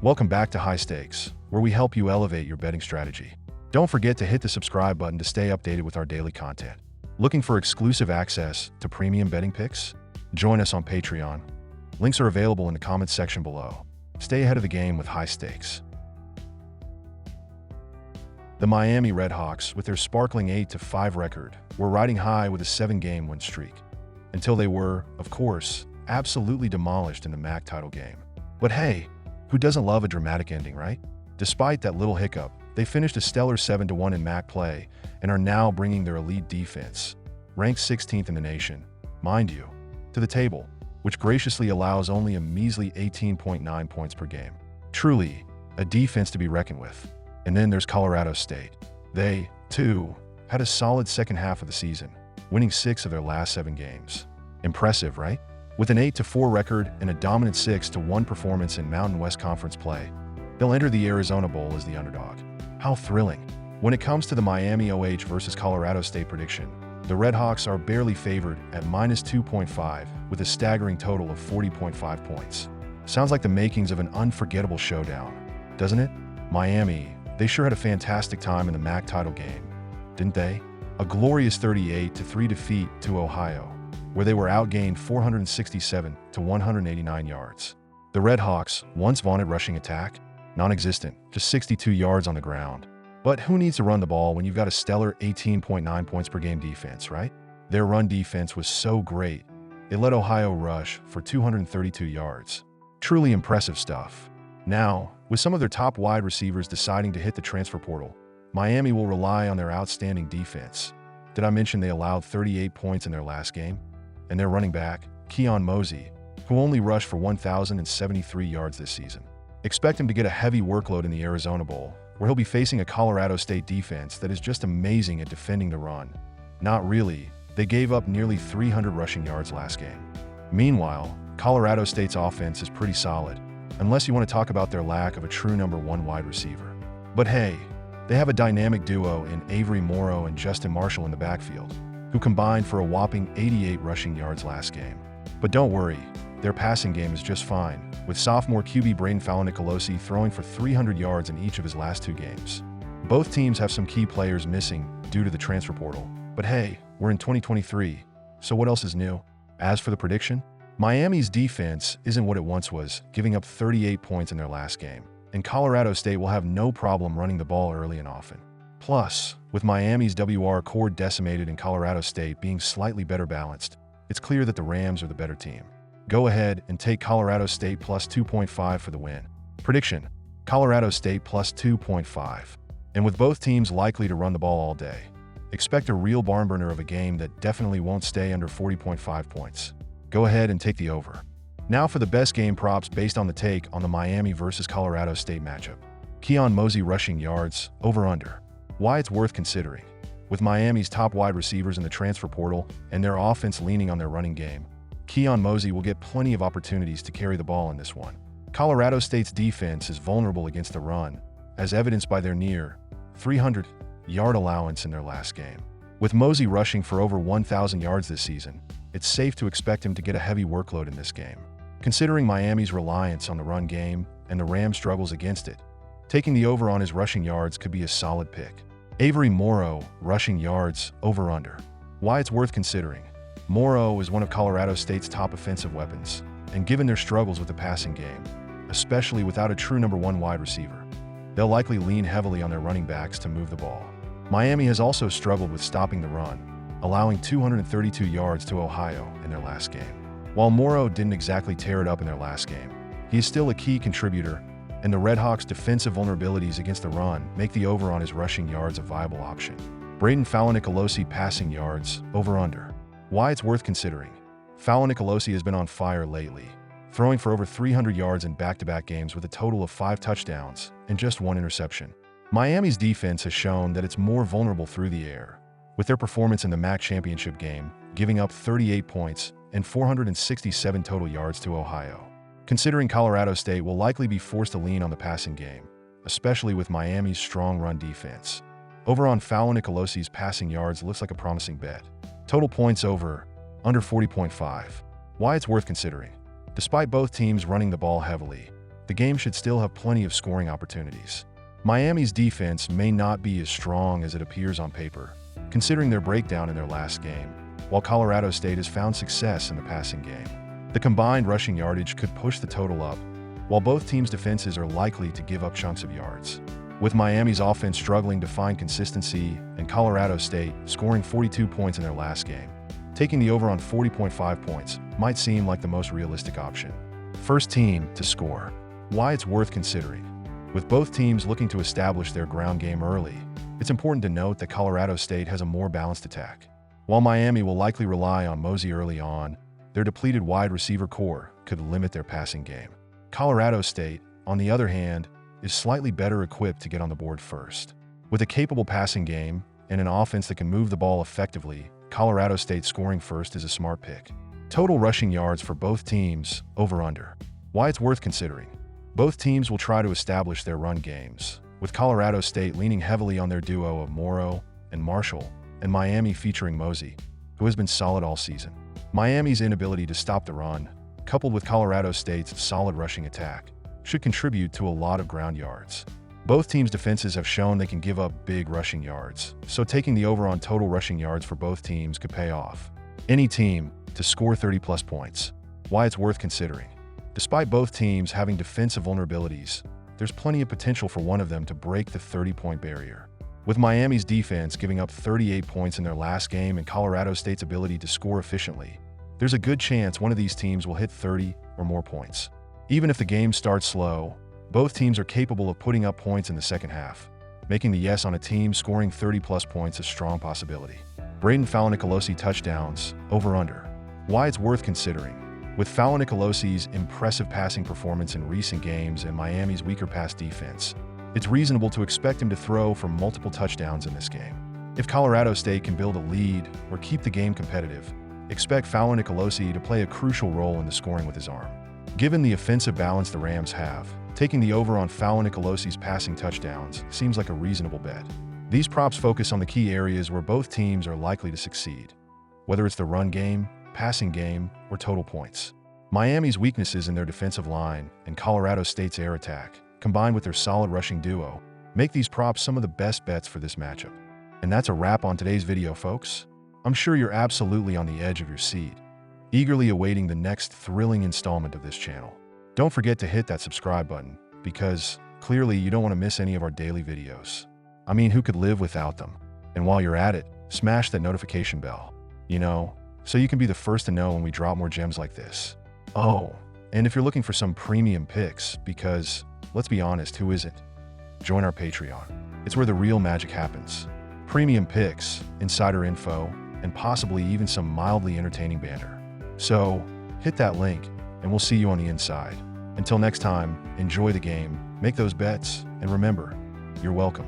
Welcome back to High Stakes, where we help you elevate your betting strategy. Don't forget to hit the subscribe button to stay updated with our daily content. Looking for exclusive access to premium betting picks? Join us on Patreon. Links are available in the comments section below. Stay ahead of the game with High Stakes. The Miami Redhawks, with their sparkling 8-5 record, were riding high with a 7-game win streak, until they were, of course, absolutely demolished in the MAC title game. But hey, who doesn't love a dramatic ending, right? Despite that little hiccup, they finished a stellar 7-1 in MAC play and are now bringing their elite defense, ranked 16th in the nation, mind you, to the table, which graciously allows only a measly 18.9 points per game. Truly, a defense to be reckoned with. And then there's Colorado State. They, too, had a solid second half of the season, winning 6 of their last 7 games. Impressive, right? With an 8-4 record and a dominant 6-1 performance in Mountain West Conference play, they'll enter the Arizona Bowl as the underdog. How thrilling! When it comes to the Miami OH versus Colorado State prediction, the Redhawks are barely favored at -2.5 with a staggering total of 40.5 points. Sounds like the makings of an unforgettable showdown, doesn't it? Miami, they sure had a fantastic time in the MAC title game, didn't they? A glorious 38-3 defeat to Ohio, where they were outgained 467 to 189 yards. The Redhawks, once vaunted rushing attack, non-existent, just 62 yards on the ground. But who needs to run the ball when you've got a stellar 18.9 points per game defense, right? Their run defense was so great, it let Ohio rush for 232 yards. Truly impressive stuff. Now, with some of their top wide receivers deciding to hit the transfer portal, Miami will rely on their outstanding defense. Did I mention they allowed 38 points in their last game? And their running back, Keon Mosey, who only rushed for 1,073 yards this season. Expect him to get a heavy workload in the Arizona Bowl, where he'll be facing a Colorado State defense that is just amazing at defending the run. Not really. They gave up nearly 300 rushing yards last game. Meanwhile, Colorado State's offense is pretty solid, unless you want to talk about their lack of a true number 1 wide receiver. But hey, they have a dynamic duo in Avery Morrow and Justin Marshall in the backfield, who combined for a whopping 88 rushing yards last game. But don't worry, their passing game is just fine, with sophomore QB Braden Falonicolosi throwing for 300 yards in each of his last 2 games. Both teams have some key players missing due to the transfer portal. But hey, we're in 2023, so what else is new? As for the prediction, Miami's defense isn't what it once was, giving up 38 points in their last game, and Colorado State will have no problem running the ball early and often. Plus, with Miami's WR core decimated and Colorado State being slightly better balanced, it's clear that the Rams are the better team. Go ahead and take Colorado State plus 2.5 for the win. Prediction: Colorado State plus 2.5. And with both teams likely to run the ball all day, expect a real barn burner of a game that definitely won't stay under 40.5 points. Go ahead and take the over. Now for the best game props based on the take on the Miami versus Colorado State matchup. Keon Mosey rushing yards, over-under. Why it's worth considering. With Miami's top wide receivers in the transfer portal and their offense leaning on their running game, Keon Mosey will get plenty of opportunities to carry the ball in this one. Colorado State's defense is vulnerable against the run, as evidenced by their near 300-yard allowance in their last game. With Mosey rushing for over 1,000 yards this season, it's safe to expect him to get a heavy workload in this game. Considering Miami's reliance on the run game and the Rams' struggles against it, taking the over on his rushing yards could be a solid pick. Avery Morrow, rushing yards, over-under. Why it's worth considering. Morrow is one of Colorado State's top offensive weapons, and given their struggles with the passing game, especially without a true number 1 wide receiver, they'll likely lean heavily on their running backs to move the ball. Miami has also struggled with stopping the run, allowing 232 yards to Ohio in their last game. While Morrow didn't exactly tear it up in their last game, he is still a key contributor, and the Redhawks' defensive vulnerabilities against the run make the over on his rushing yards a viable option. Braden Falonicolosi passing yards, over-under. Why it's worth considering. Falonicolosi has been on fire lately, throwing for over 300 yards in back-to-back games with a total of 5 touchdowns and just 1 interception. Miami's defense has shown that it's more vulnerable through the air, with their performance in the MAC championship game giving up 38 points and 467 total yards to Ohio. Considering Colorado State will likely be forced to lean on the passing game, especially with Miami's strong run defense, over on Falonicolossi's passing yards looks like a promising bet. Total points over, under 40.5. Why it's worth considering. Despite both teams running the ball heavily, the game should still have plenty of scoring opportunities. Miami's defense may not be as strong as it appears on paper, considering their breakdown in their last game, while Colorado State has found success in the passing game. The combined rushing yardage could push the total up, while both teams' defenses are likely to give up chunks of yards. With Miami's offense struggling to find consistency and Colorado State scoring 42 points in their last game, taking the over on 40.5 points might seem like the most realistic option. First team to score. Why it's worth considering. With both teams looking to establish their ground game early, it's important to note that Colorado State has a more balanced attack. While Miami will likely rely on Mosey early on, their depleted wide receiver core could limit their passing game. Colorado State, on the other hand, is slightly better equipped to get on the board first. With a capable passing game and an offense that can move the ball effectively, Colorado State scoring first is a smart pick. Total rushing yards for both teams, over/under. Why it's worth considering. Both teams will try to establish their run games, with Colorado State leaning heavily on their duo of Morrow and Marshall, and Miami featuring Mosey, who has been solid all season. Miami's inability to stop the run, coupled with Colorado State's solid rushing attack, should contribute to a lot of ground yards. Both teams' defenses have shown they can give up big rushing yards, so taking the over on total rushing yards for both teams could pay off. Any team to score 30-plus points. Why it's worth considering. Despite both teams having defensive vulnerabilities, there's plenty of potential for one of them to break the 30-point barrier. With Miami's defense giving up 38 points in their last game and Colorado State's ability to score efficiently, there's a good chance one of these teams will hit 30 or more points. Even if the game starts slow, both teams are capable of putting up points in the second half, making the yes on a team scoring 30-plus points a strong possibility. Braden Fowler-Nicolosi touchdowns, over/under. Why it's worth considering. With Fowler-Nicolosi's impressive passing performance in recent games and Miami's weaker pass defense, it's reasonable to expect him to throw for multiple touchdowns in this game. If Colorado State can build a lead or keep the game competitive, expect Fowler-Nicolosi to play a crucial role in the scoring with his arm. Given the offensive balance the Rams have, taking the over on Fowler-Nicolosi's passing touchdowns seems like a reasonable bet. These props focus on the key areas where both teams are likely to succeed, whether it's the run game, passing game, or total points. Miami's weaknesses in their defensive line and Colorado State's air attack, combined with their solid rushing duo, make these props some of the best bets for this matchup. And that's a wrap on today's video, folks. I'm sure you're absolutely on the edge of your seat, eagerly awaiting the next thrilling installment of this channel. Don't forget to hit that subscribe button, because clearly you don't want to miss any of our daily videos. I mean, who could live without them? And while you're at it, smash that notification bell, so you can be the first to know when we drop more gems like this. Oh, and if you're looking for some premium picks, because, let's be honest, who isn't? Join our Patreon. It's where the real magic happens. Premium picks, insider info, and possibly even some mildly entertaining banter. So, hit that link, and we'll see you on the inside. Until next time, enjoy the game, make those bets, and remember, you're welcome.